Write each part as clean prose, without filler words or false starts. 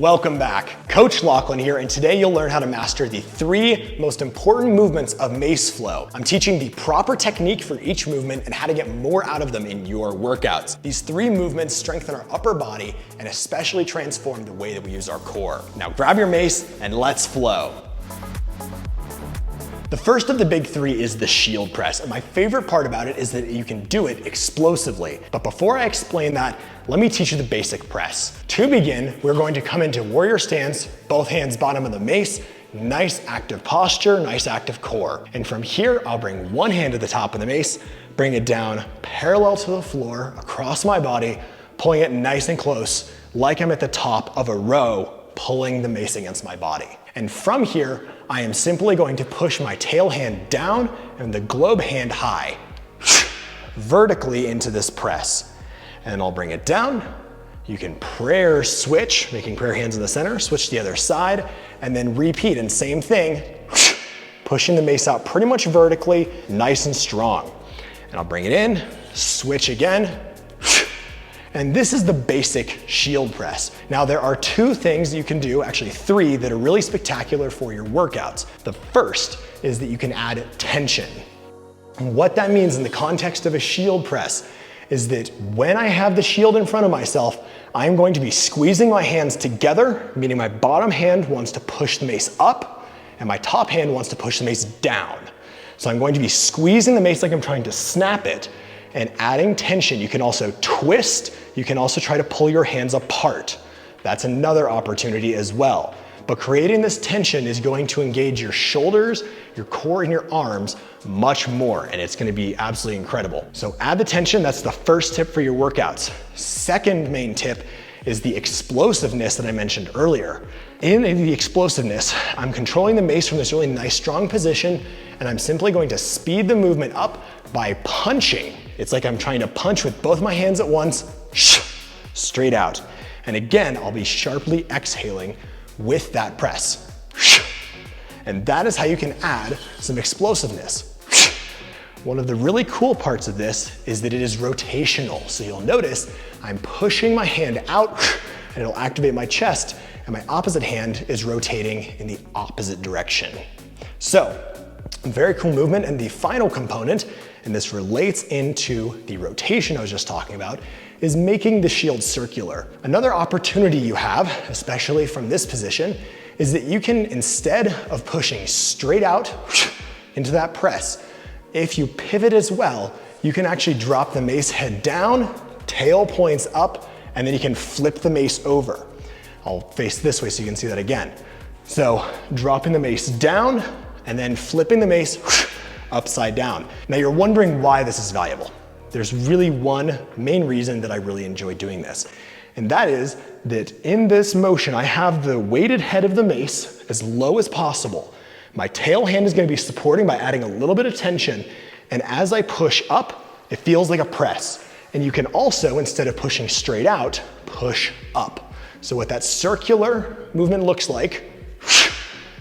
Welcome back. Coach Lochlainn here, and today you'll learn how to master the 3 most important movements of mace flow. I'm teaching the proper technique for each movement and how to get more out of them in your workouts. These 3 movements strengthen our upper body and especially transform the way that we use our core. Now grab your mace and let's flow. The first of the big 3 is the shield press, and my favorite part about it is that you can do it explosively. But before I explain that, let me teach you the basic press. To begin, we're going to come into warrior stance, both hands bottom of the mace, nice active posture, nice active core. And from here, I'll bring one hand to the top of the mace, bring it down parallel to the floor, across my body, pulling it nice and close, like I'm at the top of a row, pulling the mace against my body. And from here, I am simply going to push my tail hand down and the globe hand high, vertically into this press. And I'll bring it down. You can prayer switch, making prayer hands in the center, switch to the other side, and then repeat, and same thing, pushing the mace out pretty much vertically, nice and strong. And I'll bring it in, switch again, and this is the basic shield press. Now there are 2 things you can do, actually 3, that are really spectacular for your workouts. The first is that you can add tension. And what that means in the context of a shield press is that when I have the shield in front of myself, I'm going to be squeezing my hands together, meaning my bottom hand wants to push the mace up and my top hand wants to push the mace down. So I'm going to be squeezing the mace like I'm trying to snap it and adding tension. You can also twist, you can also try to pull your hands apart. That's another opportunity as well. But creating this tension is going to engage your shoulders, your core, and your arms much more, and it's gonna be absolutely incredible. So add the tension, that's the first tip for your workouts. Second main tip is the explosiveness that I mentioned earlier. In the explosiveness, I'm controlling the mace from this really nice, strong position, and I'm simply going to speed the movement up by punching. It's like I'm trying to punch with both my hands at once, straight out. And again, I'll be sharply exhaling with that press. And that is how you can add some explosiveness. One of the really cool parts of this is that it is rotational. So you'll notice I'm pushing my hand out and it'll activate my chest, and my opposite hand is rotating in the opposite direction. So, very cool movement. And the final component, and this relates into the rotation I was just talking about, is making the shield circular. Another opportunity you have, especially from this position, is that you can, instead of pushing straight out into that press, if you pivot as well, you can actually drop the mace head down, tail points up, and then you can flip the mace over. I'll face this way so you can see that again. So dropping the mace down and then flipping the mace upside down. Now you're wondering why this is valuable. There's really one main reason that I really enjoy doing this. And that is that in this motion, I have the weighted head of the mace as low as possible. My tail hand is going to be supporting by adding a little bit of tension. And as I push up, it feels like a press. And you can also, instead of pushing straight out, push up. So what that circular movement looks like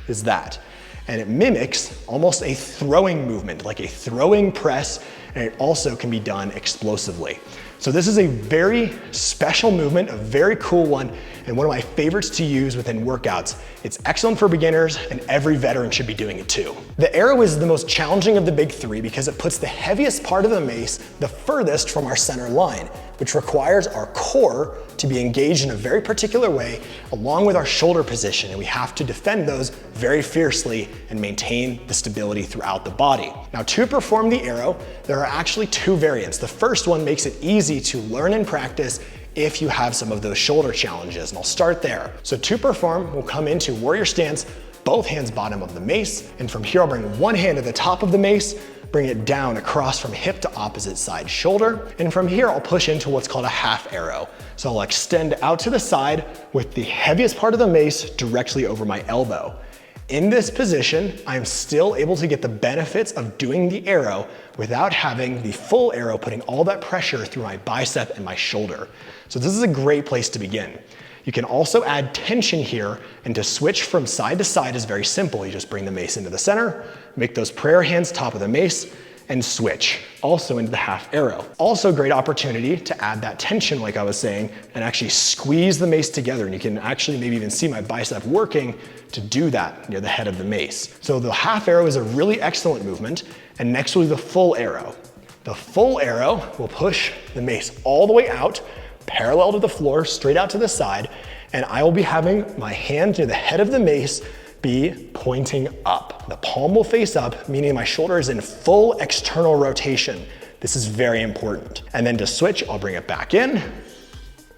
is that. And it mimics almost a throwing movement, like a throwing press, and it also can be done explosively. So this is a very special movement, a very cool one, and one of my favorites to use within workouts. It's excellent for beginners, and every veteran should be doing it too. The arrow is the most challenging of the big 3 because it puts the heaviest part of the mace the furthest from our center line, which requires our core to be engaged in a very particular way, along with our shoulder position, and we have to defend those very fiercely and maintain the stability throughout the body. Now, to perform the arrow, there are actually 2 variants. The first one makes it easy to learn and practice if you have some of those shoulder challenges, and I'll start there. So to perform, we'll come into warrior stance, both hands bottom of the mace, and from here I'll bring one hand to the top of the mace, bring it down across from hip to opposite side shoulder, and from here I'll push into what's called a half arrow. So I'll extend out to the side with the heaviest part of the mace directly over my elbow. In this position, I'm still able to get the benefits of doing the arrow without having the full arrow putting all that pressure through my bicep and my shoulder. So this is a great place to begin. You can also add tension here, and to switch from side to side is very simple. You just bring the mace into the center, make those prayer hands top of the mace, and switch, also into the half arrow. Also a great opportunity to add that tension, like I was saying, and actually squeeze the mace together. And you can actually maybe even see my bicep working to do that near the head of the mace. So the half arrow is a really excellent movement. And next will be the full arrow. The full arrow will push the mace all the way out, parallel to the floor, straight out to the side, and I will be having my hand near the head of the mace be pointing up. The palm will face up, meaning my shoulder is in full external rotation. This is very important. And then to switch, I'll bring it back in,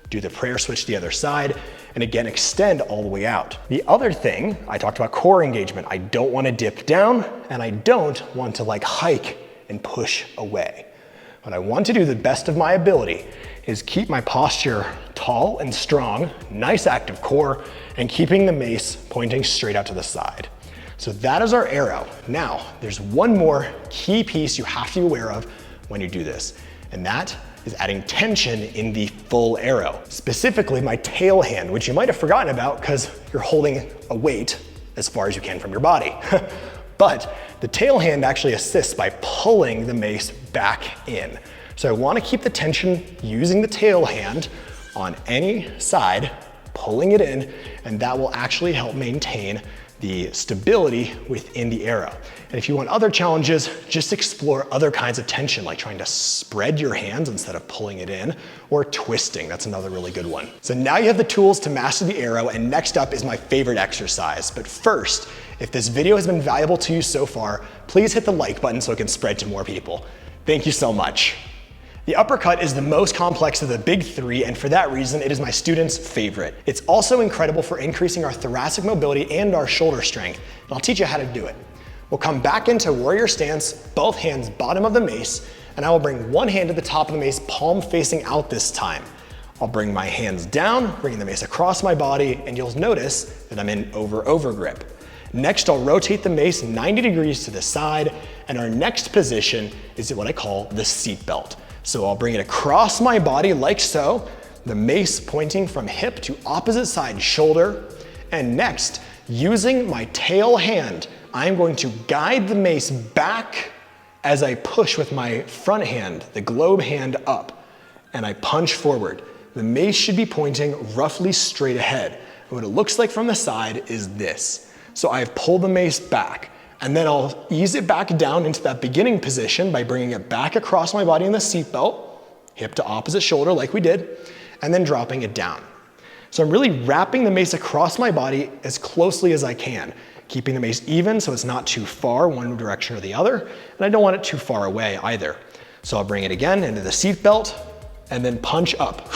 do the prayer switch to the other side, and again, extend all the way out. The other thing, I talked about core engagement. I don't want to dip down, and I don't want to like hike and push away. What I want to do the best of my ability is keep my posture tall and strong, nice active core, and keeping the mace pointing straight out to the side. So that is our arrow. Now, there's one more key piece you have to be aware of when you do this, and that is adding tension in the full arrow. Specifically my tail hand, which you might have forgotten about because you're holding a weight as far as you can from your body. But the tail hand actually assists by pulling the mace back in. So I want to keep the tension using the tail hand on any side, pulling it in, and that will actually help maintain the stability within the arrow. And if you want other challenges, just explore other kinds of tension, like trying to spread your hands instead of pulling it in, or twisting. That's another really good one. So now you have the tools to master the arrow, and next up is my favorite exercise. But first, if this video has been valuable to you so far, please hit the like button so it can spread to more people. Thank you so much. The uppercut is the most complex of the big three, and for that reason, it is my students' favorite. It's also incredible for increasing our thoracic mobility and our shoulder strength, and I'll teach you how to do it. We'll come back into warrior stance, both hands bottom of the mace, and I will bring one hand to the top of the mace, palm facing out this time. I'll bring my hands down, bringing the mace across my body, and you'll notice that I'm in over grip. Next, I'll rotate the mace 90 degrees to the side, and our next position is what I call the seat belt. So I'll bring it across my body like so, the mace pointing from hip to opposite side shoulder. And next, using my tail hand, I'm going to guide the mace back as I push with my front hand, the globe hand up, and I punch forward. The mace should be pointing roughly straight ahead. And what it looks like from the side is this. So I've pulled the mace back. And then I'll ease it back down into that beginning position by bringing it back across my body in the seatbelt, hip to opposite shoulder like we did, and then dropping it down. So I'm really wrapping the mace across my body as closely as I can, keeping the mace even so it's not too far one direction or the other, and I don't want it too far away either. So I'll bring it again into the seatbelt and then punch up.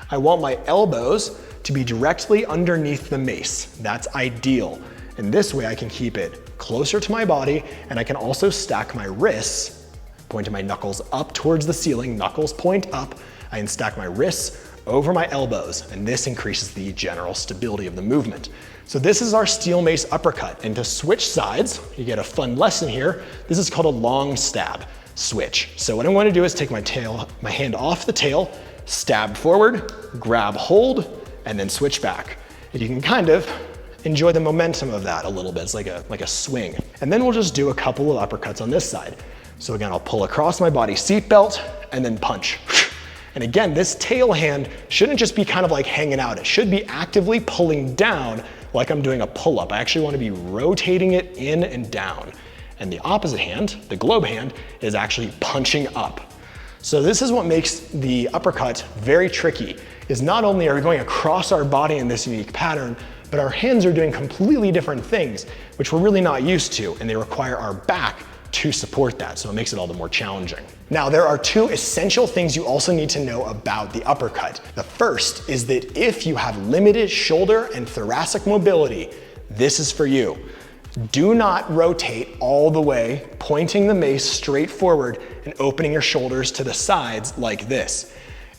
I want my elbows to be directly underneath the mace. That's ideal. And this way I can keep it closer to my body, and I can also stack my wrists, pointing my knuckles up towards the ceiling, knuckles point up. I can stack my wrists over my elbows, and this increases the general stability of the movement. So this is our steel mace uppercut, and to switch sides, you get a fun lesson here. This is called a long stab switch. So what I'm going to do is take my hand off the tail, stab forward, grab hold, and then switch back. And you can kind of enjoy the momentum of that a little bit. It's like a swing. And then we'll just do a couple of uppercuts on this side. So again, I'll pull across my body seatbelt and then punch. And again, this tail hand shouldn't just be kind of like hanging out. It should be actively pulling down like I'm doing a pull-up. I actually want to be rotating it in and down. And the opposite hand, the globe hand, is actually punching up. So this is what makes the uppercut very tricky, is not only are we going across our body in this unique pattern, but our hands are doing completely different things, which we're really not used to, and they require our back to support that, so it makes it all the more challenging. Now, there are two essential things you also need to know about the uppercut. The first is that if you have limited shoulder and thoracic mobility, this is for you. Do not rotate all the way, pointing the mace straight forward and opening your shoulders to the sides like this.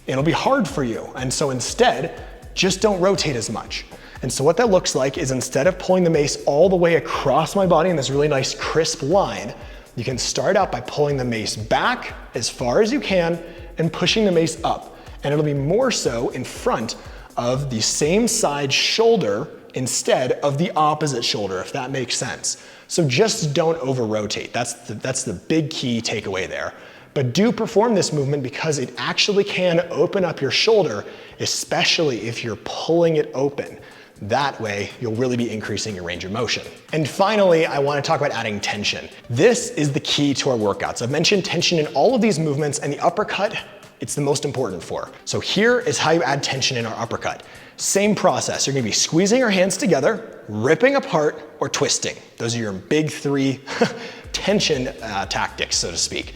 It'll be hard for you, and so instead, just don't rotate as much. And so what that looks like is instead of pulling the mace all the way across my body in this really nice crisp line, you can start out by pulling the mace back as far as you can and pushing the mace up. And it'll be more so in front of the same side shoulder instead of the opposite shoulder, if that makes sense. So just don't over-rotate. That's the big key takeaway there. But do perform this movement because it actually can open up your shoulder, especially if you're pulling it open. That way, you'll really be increasing your range of motion. And finally, I want to talk about adding tension. This is the key to our workouts. I've mentioned tension in all of these movements, and the uppercut, it's the most important for. So here is how you add tension in our uppercut. Same process. You're going to be squeezing your hands together, ripping apart, or twisting. Those are your big three tension tactics, so to speak.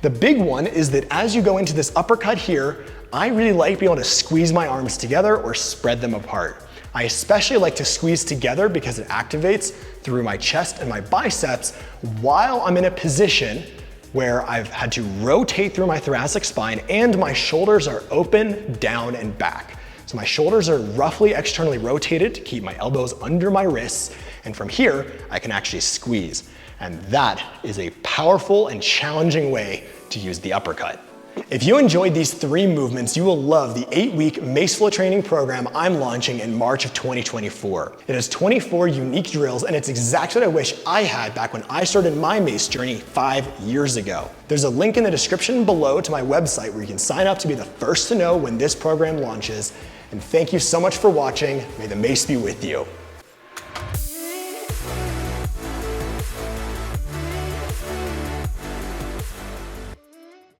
The big one is that as you go into this uppercut here, I really like being able to squeeze my arms together or spread them apart. I especially like to squeeze together because it activates through my chest and my biceps while I'm in a position where I've had to rotate through my thoracic spine and my shoulders are open, down, and back. So my shoulders are roughly externally rotated to keep my elbows under my wrists, and from here, I can actually squeeze. And that is a powerful and challenging way to use the uppercut. If you enjoyed these 3 movements, you will love the 8-week Mace Flow training program I'm launching in March of 2024. It has 24 unique drills, and it's exactly what I wish I had back when I started my Mace journey 5 years ago. There's a link in the description below to my website where you can sign up to be the first to know when this program launches. And thank you so much for watching. May the Mace be with you.